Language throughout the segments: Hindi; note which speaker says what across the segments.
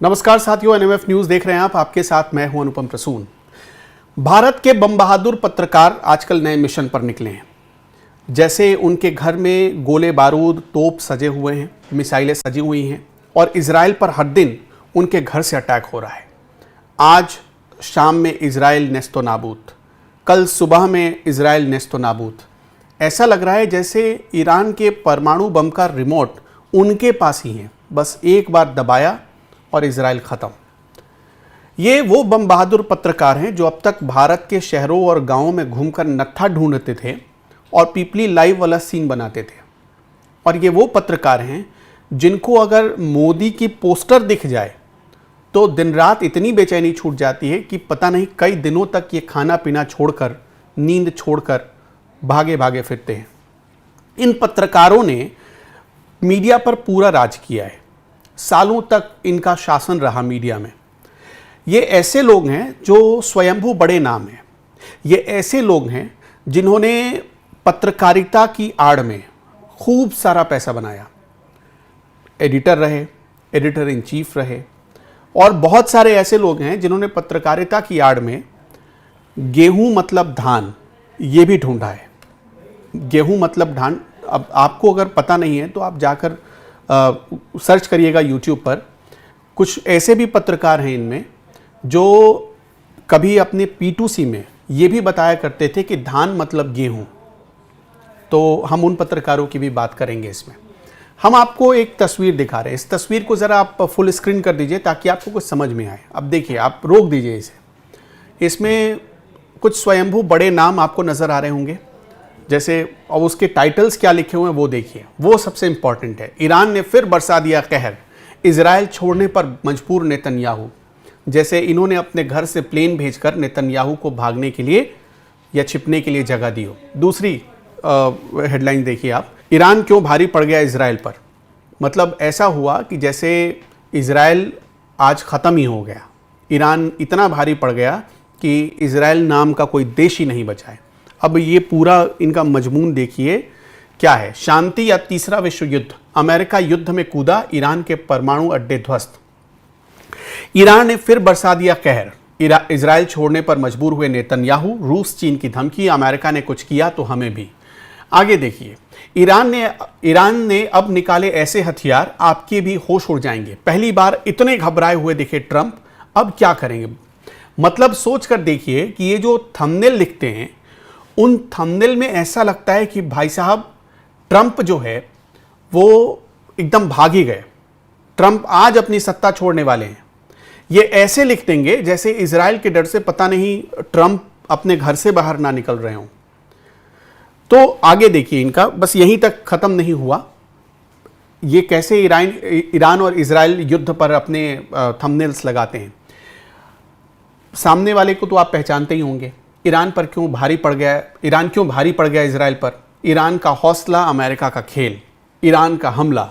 Speaker 1: नमस्कार साथियों, एनएमएफ न्यूज देख रहे हैं आप। आपके साथ मैं हूं अनुपम प्रसून। भारत के बम बहादुर पत्रकार आजकल नए मिशन पर निकले हैं। जैसे उनके घर में गोले बारूद तोप सजे हुए हैं, मिसाइलें सजी हुई हैं और इजराइल पर हर दिन उनके घर से अटैक हो रहा है। आज शाम में इजराइल नेस्तो नाबूद, कल सुबह में इजराइल नेस्तो नाबूद। ऐसा लग रहा है जैसे ईरान के परमाणु बम का रिमोट उनके पास ही है, बस एक बार दबाया और इजराइल ख़त्म। ये वो बम बहादुर पत्रकार हैं जो अब तक भारत के शहरों और गांवों में घूमकर नत्था ढूंढते थे और पीपली लाइव वाला सीन बनाते थे। और ये वो पत्रकार हैं जिनको अगर मोदी की पोस्टर दिख जाए तो दिन रात इतनी बेचैनी छूट जाती है कि पता नहीं कई दिनों तक ये खाना पीना छोड़कर, नींद छोड़कर भागे भागे फिरते हैं। इन पत्रकारों ने मीडिया पर पूरा राज किया है। सालों तक इनका शासन रहा मीडिया में। ये ऐसे लोग हैं जो स्वयंभू बड़े नाम हैं। ये ऐसे लोग हैं जिन्होंने पत्रकारिता की आड़ में खूब सारा पैसा बनाया। एडिटर रहे, एडिटर इन चीफ रहे, और बहुत सारे ऐसे लोग हैं जिन्होंने पत्रकारिता की आड़ में गेहूं मतलब धान ये भी ढूंढा है। गेहूं मतलब धान, अब आपको अगर पता नहीं है तो आप जाकर सर्च करिएगा यूट्यूब पर। कुछ ऐसे भी पत्रकार हैं इनमें जो कभी अपने P2C में ये भी बताया करते थे कि धान मतलब गेहूं। तो हम उन पत्रकारों की भी बात करेंगे इसमें। हम आपको एक तस्वीर दिखा रहे हैं। इस तस्वीर को ज़रा आप फुल स्क्रीन कर दीजिए ताकि आपको कुछ समझ में आए। अब देखिए, आप रोक दीजिए इसे। इसमें कुछ स्वयंभू बड़े नाम आपको नज़र आ रहे होंगे, जैसे, और उसके टाइटल्स क्या लिखे हुए हैं वो देखिए। वो सबसे इंपॉर्टेंट है। ईरान ने फिर बरसा दिया कहर, इजराइल छोड़ने पर मजबूर नेतन्याहू। जैसे इन्होंने अपने घर से प्लेन भेजकर नेतन्याहू को भागने के लिए या छिपने के लिए जगह दी हो। दूसरी हेडलाइन देखिए आप, ईरान क्यों भारी पड़ गया इजराइल पर। मतलब ऐसा हुआ कि जैसे इजराइल आज ख़त्म ही हो गया। ईरान इतना भारी पड़ गया कि इजराइल नाम का कोई देश ही नहीं बचा है। अब ये पूरा इनका मजमून देखिए क्या है। शांति या तीसरा विश्व युद्ध, अमेरिका युद्ध में कूदा, ईरान के परमाणु अड्डे ध्वस्त। ईरान ने फिर बरसा दिया कहर, इजराइल छोड़ने पर मजबूर हुए नेतन्याहू। रूस चीन की धमकी, अमेरिका ने कुछ किया तो हमें भी। आगे देखिए, ईरान ने अब निकाले ऐसे हथियार आपके भी होश उड़ जाएंगे। पहली बार इतने घबराए हुए दिखे ट्रंप, अब क्या करेंगे। मतलब सोच कर देखिए कि ये जो थंबनेल लिखते हैं, उन थंबनेल में ऐसा लगता है कि भाई साहब ट्रंप जो है वो एकदम भाग ही गए। ट्रंप आज अपनी सत्ता छोड़ने वाले हैं। ये ऐसे लिख देंगे जैसे इजराइल के डर से पता नहीं ट्रंप अपने घर से बाहर ना निकल रहे हों। तो आगे देखिए, इनका बस यहीं तक खत्म नहीं हुआ। ये कैसे ईरान और इजराइल युद्ध पर अपने थंबनेल्स लगाते हैं। सामने वाले को तो आप पहचानते ही होंगे। ईरान क्यों भारी पड़ गया इजराइल पर। ईरान का हौसला, अमेरिका का खेल, ईरान का हमला।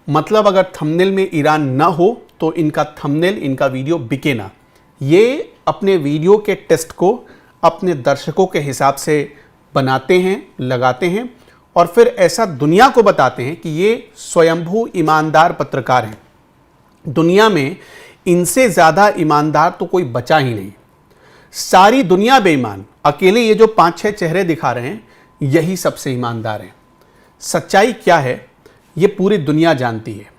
Speaker 1: मतलब अगर थंबनेल में ईरान ना हो तो इनका थंबनेल, इनका वीडियो बिके ना। ये अपने वीडियो के टेस्ट को अपने दर्शकों के हिसाब से बनाते हैं, लगाते हैं, और फिर ऐसा दुनिया को बताते हैं कि ये स्वयंभू ईमानदार पत्रकार हैं। दुनिया में इनसे ज़्यादा ईमानदार तो कोई बचा ही नहीं। सारी दुनिया बेईमान, अकेले ये जो 5-6 चेहरे दिखा रहे हैं यही सबसे ईमानदार हैं। सच्चाई क्या है ये पूरी दुनिया जानती है।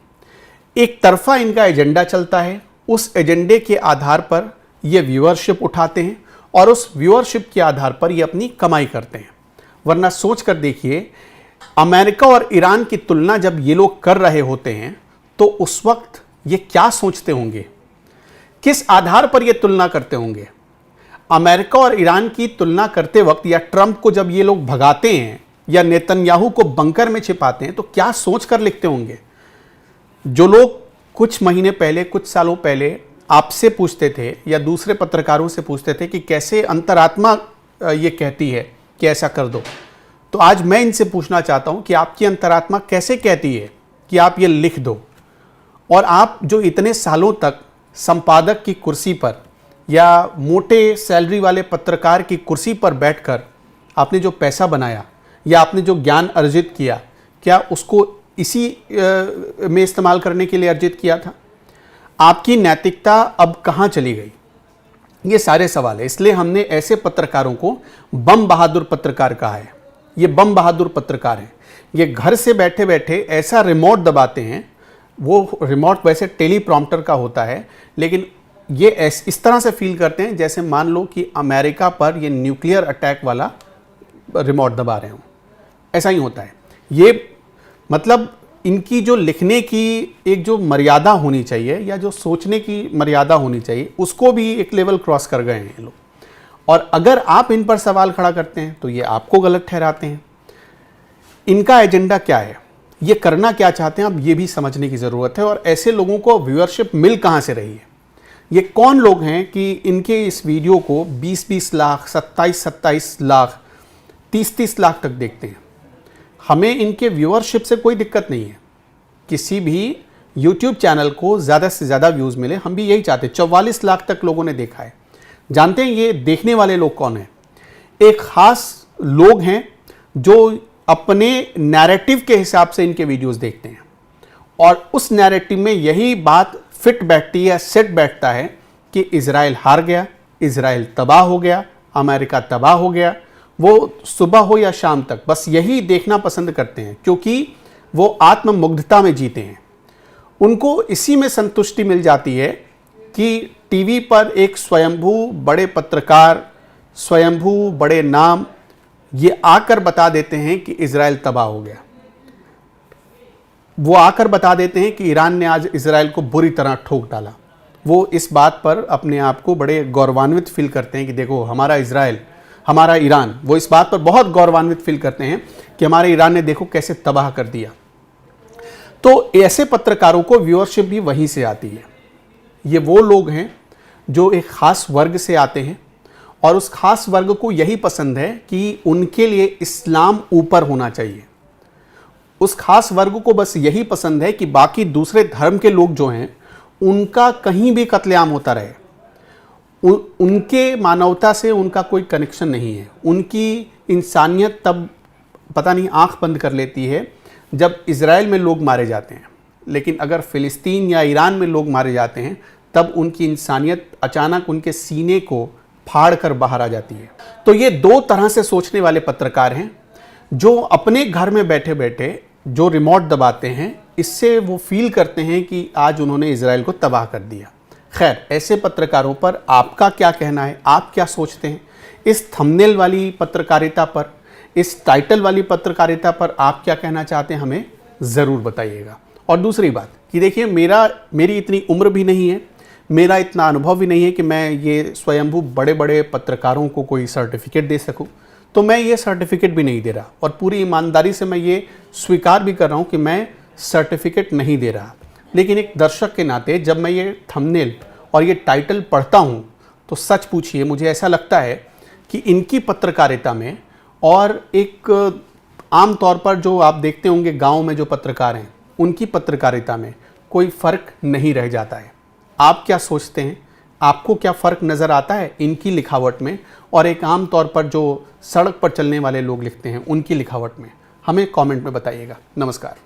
Speaker 1: एक तरफा इनका एजेंडा चलता है, उस एजेंडे के आधार पर ये व्यूअरशिप उठाते हैं और उस व्यूअरशिप के आधार पर ये अपनी कमाई करते हैं। वरना सोच कर देखिए, अमेरिका और ईरान की तुलना जब ये लोग कर रहे होते हैं तो उस वक्त ये क्या सोचते होंगे, किस आधार पर ये तुलना करते होंगे। अमेरिका और ईरान की तुलना करते वक्त, या ट्रंप को जब ये लोग भगाते हैं या नेतन्याहू को बंकर में छिपाते हैं, तो क्या सोच कर लिखते होंगे। जो लोग कुछ महीने पहले, कुछ सालों पहले आपसे पूछते थे या दूसरे पत्रकारों से पूछते थे कि कैसे अंतरात्मा ये कहती है कि ऐसा कर दो, तो आज मैं इनसे पूछना चाहता हूं कि आपकी अंतरात्मा कैसे कहती है कि आप ये लिख दो। और आप जो इतने सालों तक संपादक की कुर्सी पर या मोटे सैलरी वाले पत्रकार की कुर्सी पर बैठकर आपने जो पैसा बनाया या आपने जो ज्ञान अर्जित किया, क्या उसको इसी में इस्तेमाल करने के लिए अर्जित किया था? आपकी नैतिकता अब कहां चली गई? ये सारे सवाल है। इसलिए हमने ऐसे पत्रकारों को बम बहादुर पत्रकार कहा है। ये बम बहादुर पत्रकार हैं। ये घर से बैठे बैठे ऐसा रिमोट दबाते हैं, वो रिमोट वैसे टेलीप्रॉम्प्टर का होता है, लेकिन ये इस तरह से फील करते हैं जैसे मान लो कि अमेरिका पर ये न्यूक्लियर अटैक वाला रिमोट दबा रहे हो। ऐसा ही होता है। ये मतलब इनकी जो लिखने की एक जो मर्यादा होनी चाहिए या जो सोचने की मर्यादा होनी चाहिए, उसको भी एक लेवल क्रॉस कर गए हैं ये लोग। और अगर आप इन पर सवाल खड़ा करते हैं तो ये आपको गलत ठहराते हैं। इनका एजेंडा क्या है, ये करना क्या चाहते हैं, अब ये भी समझने की ज़रूरत है। और ऐसे लोगों को व्यूअरशिप मिल कहाँ से रही है? ये कौन लोग हैं कि इनके इस वीडियो को 20-20 लाख, 27-27 लाख, 30-30 लाख तक देखते हैं? हमें इनके व्यूअरशिप से कोई दिक्कत नहीं है। किसी भी YouTube चैनल को ज़्यादा से ज़्यादा व्यूज़ मिले, हम भी यही चाहते हैं। 44 लाख तक लोगों ने देखा है। जानते हैं ये देखने वाले लोग कौन हैं? एक ख़ास लोग हैं जो अपने नैरेटिव के हिसाब से इनके वीडियोस देखते हैं, और उस नैरेटिव में यही बात फिट बैठती है, सेट बैठता है कि इजराइल हार गया, इजराइल तबाह हो गया, अमेरिका तबाह हो गया। वो सुबह हो या शाम तक बस यही देखना पसंद करते हैं, क्योंकि वो आत्ममुग्धता में जीते हैं। उनको इसी में संतुष्टि मिल जाती है कि टीवी पर एक स्वयंभू बड़े पत्रकार, स्वयंभू बड़े नाम ये आकर बता देते हैं कि इजराइल तबाह हो गया। वो आकर बता देते हैं कि ईरान ने आज इजराइल को बुरी तरह ठोक डाला। वो इस बात पर अपने आप को बड़े गौरवान्वित फील करते हैं कि देखो हमारा इजराइल, हमारा ईरान, वो इस बात पर बहुत गौरवान्वित फील करते हैं कि हमारे ईरान ने देखो कैसे तबाह कर दिया। तो ऐसे पत्रकारों को व्यूअरशिप भी वहीं से आती है। ये वो लोग हैं जो एक खास वर्ग से आते हैं, और उस खास वर्ग को यही पसंद है कि उनके लिए इस्लाम ऊपर होना चाहिए। उस खास वर्ग को बस यही पसंद है कि बाकी दूसरे धर्म के लोग जो हैं उनका कहीं भी कत्लेआम होता रहे। उनके मानवता से उनका कोई कनेक्शन नहीं है। उनकी इंसानियत तब पता नहीं आंख बंद कर लेती है जब इजराइल में लोग मारे जाते हैं, लेकिन अगर फ़िलिस्तीन या ईरान में लोग मारे जाते हैं तब उनकी इंसानियत अचानक उनके सीने को फाड़ कर बाहर आ जाती है। तो ये दो तरह से सोचने वाले पत्रकार हैं जो अपने घर में बैठे बैठे जो रिमोट दबाते हैं, इससे वो फील करते हैं कि आज उन्होंने इजराइल को तबाह कर दिया। खैर, ऐसे पत्रकारों पर आपका क्या कहना है? आप क्या सोचते हैं? इस थंबनेल वाली पत्रकारिता पर, इस टाइटल वाली पत्रकारिता पर आप क्या कहना चाहते हैं, हमें ज़रूर बताइएगा। और दूसरी बात कि देखिए, मेरी इतनी उम्र भी नहीं है, मेरा इतना अनुभव भी नहीं है कि मैं ये स्वयंभू बड़े बड़े पत्रकारों को कोई सर्टिफिकेट दे सकूं। तो मैं ये सर्टिफिकेट भी नहीं दे रहा, और पूरी ईमानदारी से मैं ये स्वीकार भी कर रहा हूं कि मैं सर्टिफिकेट नहीं दे रहा। लेकिन एक दर्शक के नाते जब मैं ये थंबनेल और ये टाइटल पढ़ता हूं तो सच पूछिए, मुझे ऐसा लगता है कि इनकी पत्रकारिता में और एक आम तौर पर जो आप देखते होंगे गाँव में जो पत्रकार हैं, उनकी पत्रकारिता में कोई फ़र्क नहीं रह जाता है। आप क्या सोचते हैं? आपको क्या फ़र्क नज़र आता है इनकी लिखावट में और एक आम तौर पर जो सड़क पर चलने वाले लोग लिखते हैं उनकी लिखावट में? हमें कमेंट में बताइएगा। नमस्कार।